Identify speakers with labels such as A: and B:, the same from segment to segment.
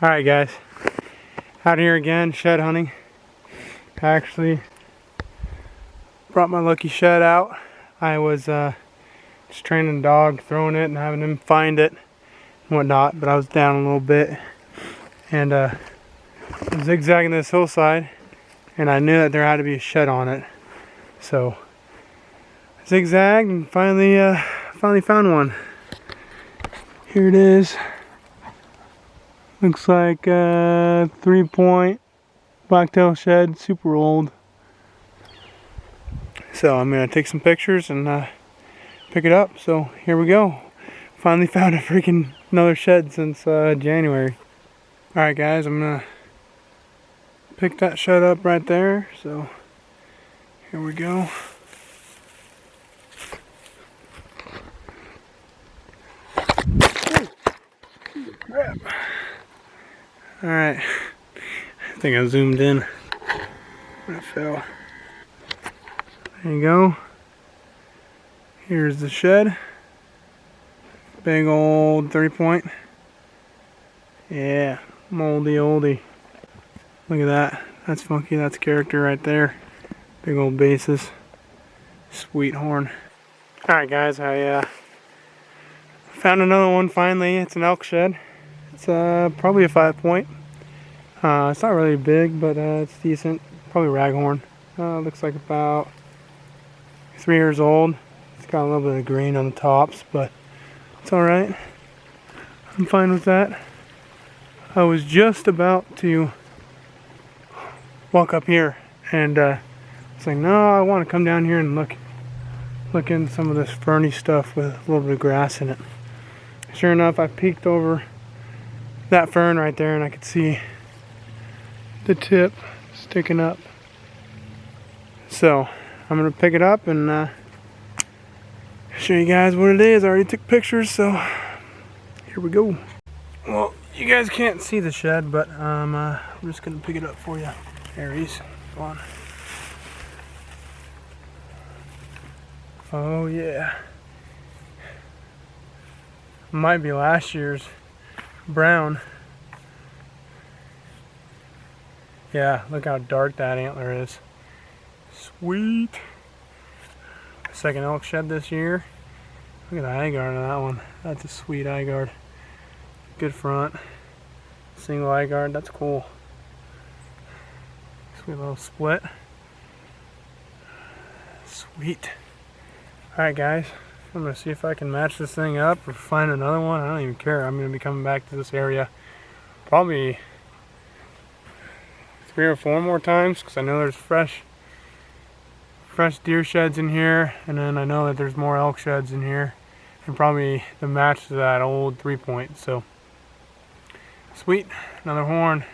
A: Alright guys, out here again, shed hunting. I actually brought my lucky shed out. I was just training a dog, throwing it and having him find it and whatnot, but I was down a little bit and zigzagging this hillside, and I knew that there had to be a shed on it. So I zigzagged and finally found one. Here it is. Looks like a 3-point blacktail shed, super old. So I'm gonna take some pictures and pick it up. So here we go. Finally found another shed since January. Alright guys, I'm gonna pick that shed up right there. So here we go. Crap. Alright, I think I zoomed in. I fell. There you go. Here's the shed. Big old 3-point. Yeah, moldy oldie. Look at that. That's funky. That's character right there. Big old bases. Sweet horn. Alright guys, I found another one finally. It's an elk shed. It's probably a 5-point. It's not really big, but it's decent. Probably raghorn. Looks like about 3 years old. It's got a little bit of green on the tops, but it's alright. I'm fine with that. I was just about to walk up here, and it's like, no, I want to come down here and look in some of this ferny stuff with a little bit of grass in it. Sure enough, I peeked over that fern right there and I could see the tip sticking up. So I'm gonna pick it up and show you guys what it is. I already took pictures, so here we go. Well, you guys can't see the shed, but I'm just gonna pick it up for you. There he is. Go on. Oh yeah. Might be last year's brown. Yeah, look how dark that antler is. Sweet. Second elk shed this year. Look at the eye guard on that one. That's a sweet eye guard. Good front. Single eye guard, that's cool. Sweet little split. Sweet. Alright guys, I'm going to see if I can match this thing up or find another one. I don't even care. I'm going to be coming back to this area probably 3 or 4 more times, because I know there's fresh deer sheds in here, and then I know that there's more elk sheds in here, and probably the match to that old 3-point. So sweet, another horn.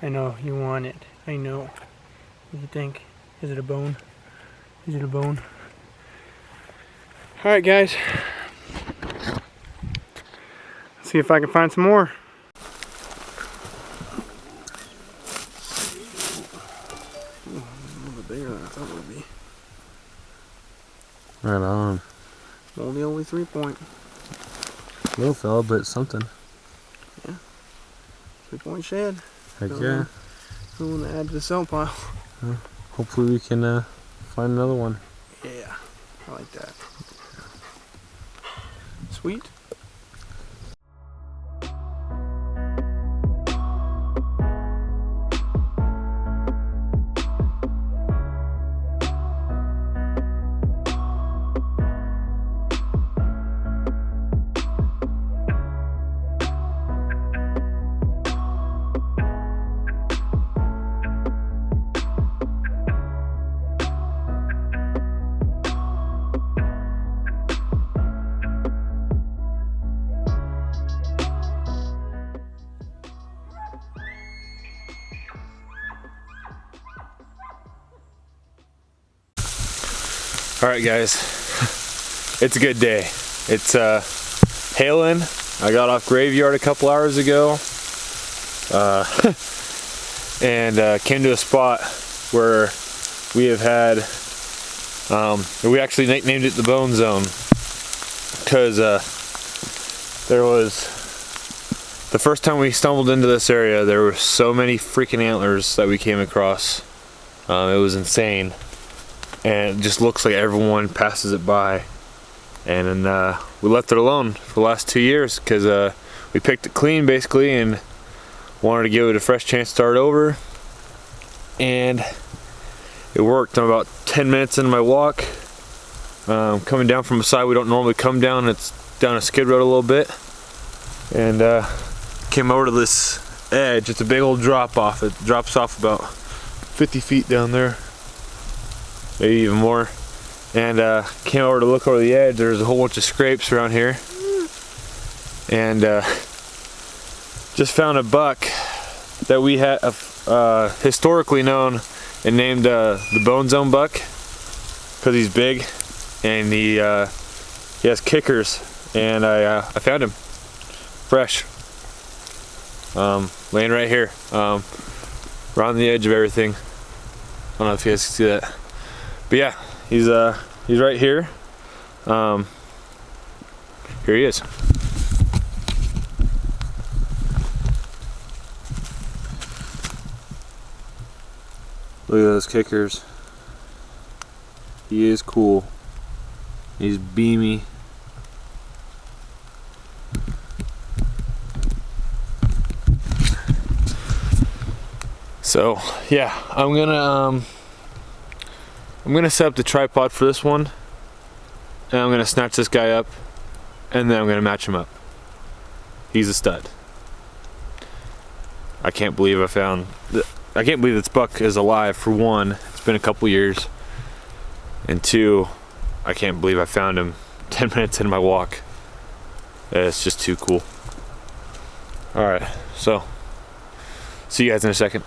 A: I know you want it. I know. What do you think? Is it a bone? Is it a bone? Alright guys, let's see if I can find some more. Ooh, a little bit bigger than I thought it would be.
B: Right on.
A: Only 3-point.
B: Little fella, but something.
A: Yeah. 3-point shed.
B: Heck yeah.
A: We want to add to the cell pile.
B: Hopefully we can find another one.
A: Yeah, I like that. Sweet.
C: Alright guys, it's a good day. It's hailing. I got off Graveyard a couple hours ago and came to a spot where we have had, we actually named it the BoneZone because there was The first time we stumbled into this area, there were so many freaking antlers that we came across. It was insane. And it just looks like everyone passes it by. And then we left it alone for the last 2 years because we picked it clean basically and wanted to give it a fresh chance to start over. And it worked. I'm about 10 minutes into my walk. Coming down from a side we don't normally come down. It's down a skid road a little bit. And came over to this edge. It's a big old drop off. It drops off about 50 feet down there. Maybe even more. And came over to look over the edge. There's a whole bunch of scrapes around here. And just found a buck that we had historically known and named the BoneZone buck because he's big and he has kickers. And I found him fresh, laying right here, around the edge of everything. I don't know if you guys can see that, but yeah, he's right here. Here he is. Look at those kickers. He is cool. He's beamy. So yeah, I'm gonna set up the tripod for this one, and I'm gonna snatch this guy up, and then I'm gonna match him up. He's a stud. I can't believe this buck is alive. For one, it's been a couple years, and two, I can't believe I found him 10 minutes into my walk. It's just too cool. All right, so see you guys in a second.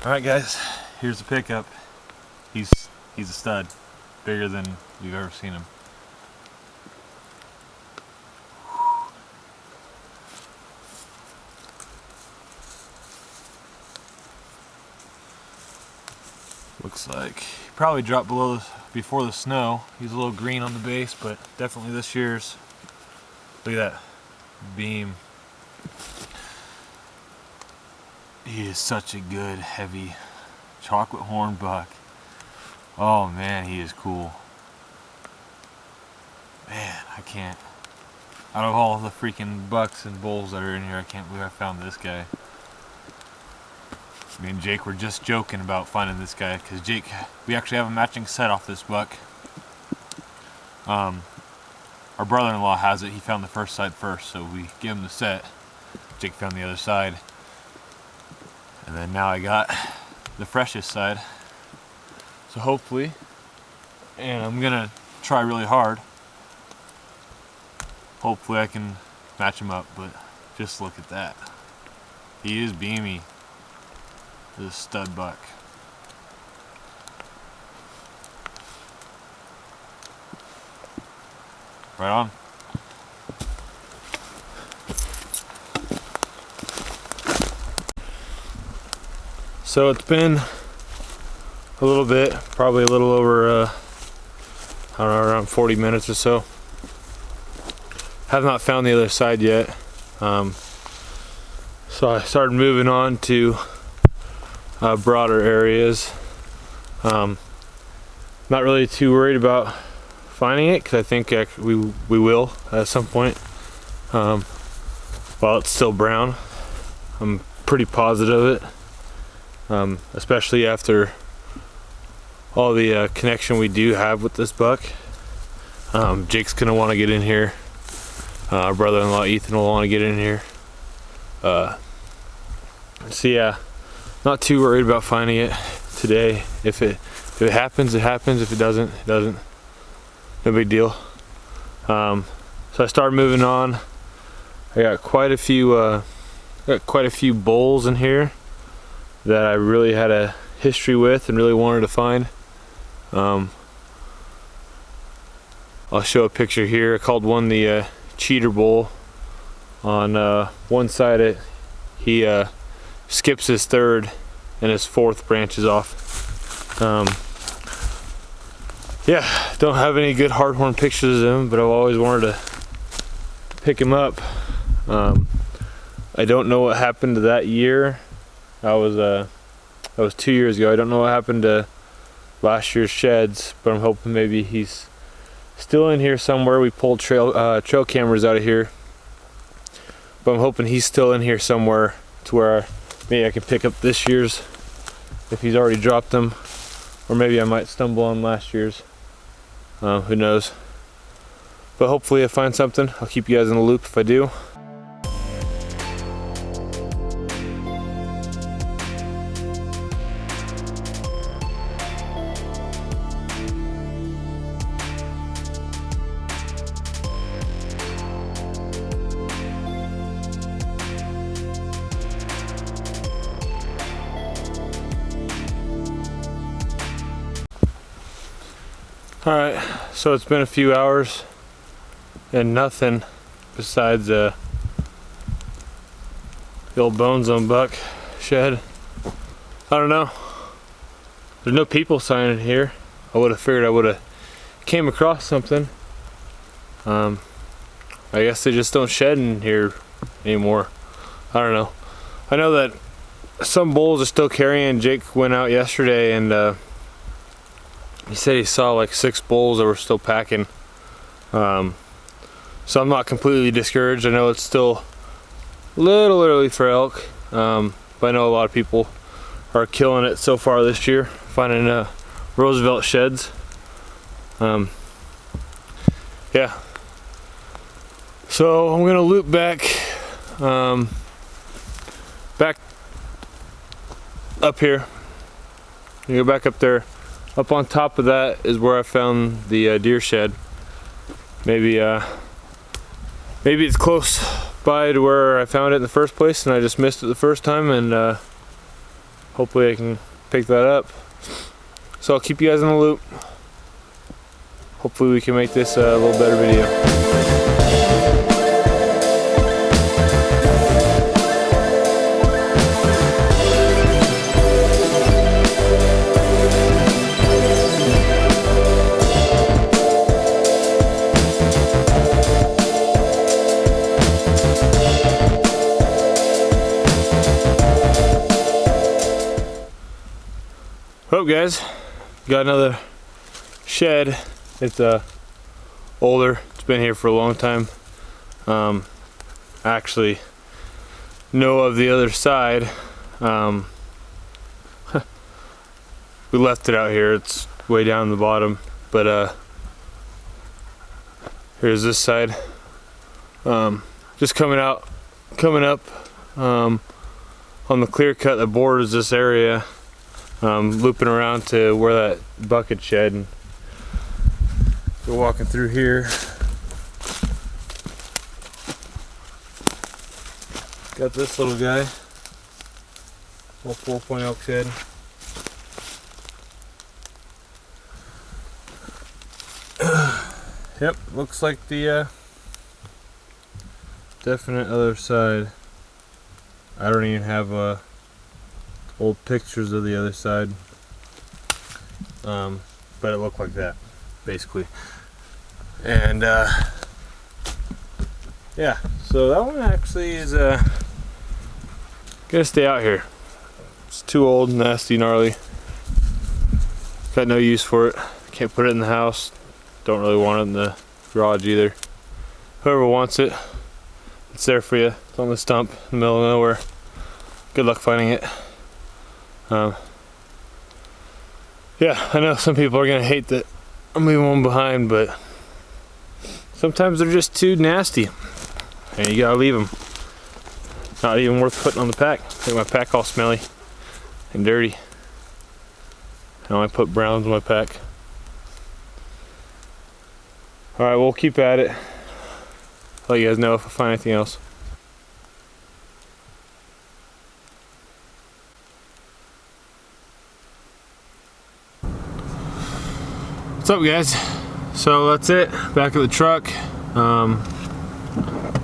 C: Alright guys, here's the pickup. He's a stud. Bigger than you've ever seen him. Looks like he probably dropped before the snow. He's a little green on the base, but definitely this year's. Look at that beam. He is such a good, heavy chocolate horn buck. Oh man, he is cool. Man, out of all the freaking bucks and bulls that are in here, I can't believe I found this guy. Me and Jake were just joking about finding this guy because we actually have a matching set off this buck. Our brother-in-law has it. He found the first side first, so we give him the set. Jake found the other side. And then now I got the freshest side. So hopefully, and I'm gonna try really hard, hopefully I can match him up, but just look at that. He is beamy. This stud buck. Right on. So it's been a little bit, probably a little over, I don't know, around 40 minutes or so. Have not found the other side yet. So I started moving on to broader areas. Not really too worried about finding it because I think we will at some point. While it's still brown, I'm pretty positive of it. Especially after all the connection we do have with this buck. Jake's gonna want to get in here. Our brother-in-law Ethan will want to get in here. So yeah, not too worried about finding it today. If it happens, it happens. If it doesn't, it doesn't. No big deal. So I started moving on. I got quite a few bulls in here that I really had a history with and really wanted to find. I'll show a picture here. I called one the cheater bull. On one side he skips his third and his fourth branches off. Yeah, don't have any good hardhorn pictures of him, but I've always wanted to pick him up. I don't know what happened to that year. That was 2 years ago. I don't know what happened to last year's sheds, but I'm hoping maybe he's still in here somewhere. We pulled trail cameras out of here, but I'm hoping he's still in here somewhere to where maybe I can pick up this year's if he's already dropped them, or maybe I might stumble on last year's. Who knows? But hopefully I find something. I'll keep you guys in the loop if I do. Alright, so it's been a few hours and nothing besides the old BoneZone buck shed. I don't know. There's no people sign in here. I would have figured I would have came across something. I guess they just don't shed in here anymore. I don't know. I know that some bulls are still carrying. Jake went out yesterday and he said he saw like 6 bulls that were still packing. So I'm not completely discouraged. I know it's still a little early for elk, but I know a lot of people are killing it so far this year, finding Roosevelt sheds. Yeah. So I'm gonna loop back up here. You go back up there. Up on top of that is where I found the deer shed. Maybe it's close by to where I found it in the first place and I just missed it the first time, and hopefully I can pick that up. So I'll keep you guys in the loop. Hopefully we can make this a little better video. Well guys, got another shed. It's older, it's been here for a long time. Actually know of the other side. We left it out here, it's way down the bottom, but here's this side. Just coming up on the clear cut that borders this area. Looping around to where that bucket shed, and we're walking through here. Got this little guy, little 4-point elk shed. Yep, looks like the definite other side. I don't even have old pictures of the other side, but it looked like that basically. And yeah, so that one actually is gonna stay out here. It's too old, nasty, gnarly, got no use for it. Can't put it in the house, don't really want it in the garage either. Whoever wants it, it's there for you. It's on the stump in the middle of nowhere. Good luck finding it. Yeah, I know some people are gonna hate that I'm leaving one behind, but sometimes they're just too nasty and you gotta leave them. Not even worth putting on the pack. Make my pack all smelly and dirty. Now I put browns on my pack. Alright, we'll keep at it. Let you guys know if I find anything else. What's up guys? So that's it, back at the truck. All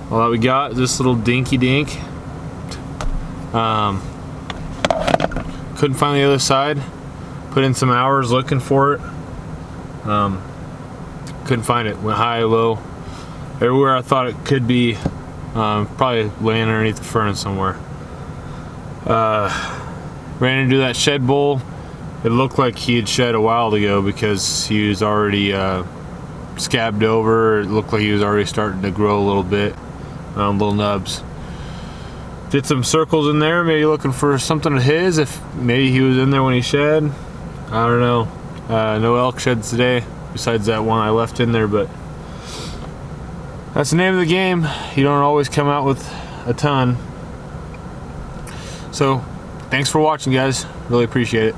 C: that we got is this little dinky dink. Couldn't find the other side. Put in some hours looking for it. Couldn't find it, went high, low. everywhere I thought it could be. Probably laying underneath the furnace somewhere. Ran into that shed bowl. It looked like he had shed a while ago because he was already scabbed over. It looked like he was already starting to grow a little bit, little nubs. Did some circles in there, maybe looking for something of his, if maybe he was in there when he shed. I don't know. No elk sheds today, besides that one I left in there, but that's the name of the game. You don't always come out with a ton. So, thanks for watching, guys. Really appreciate it.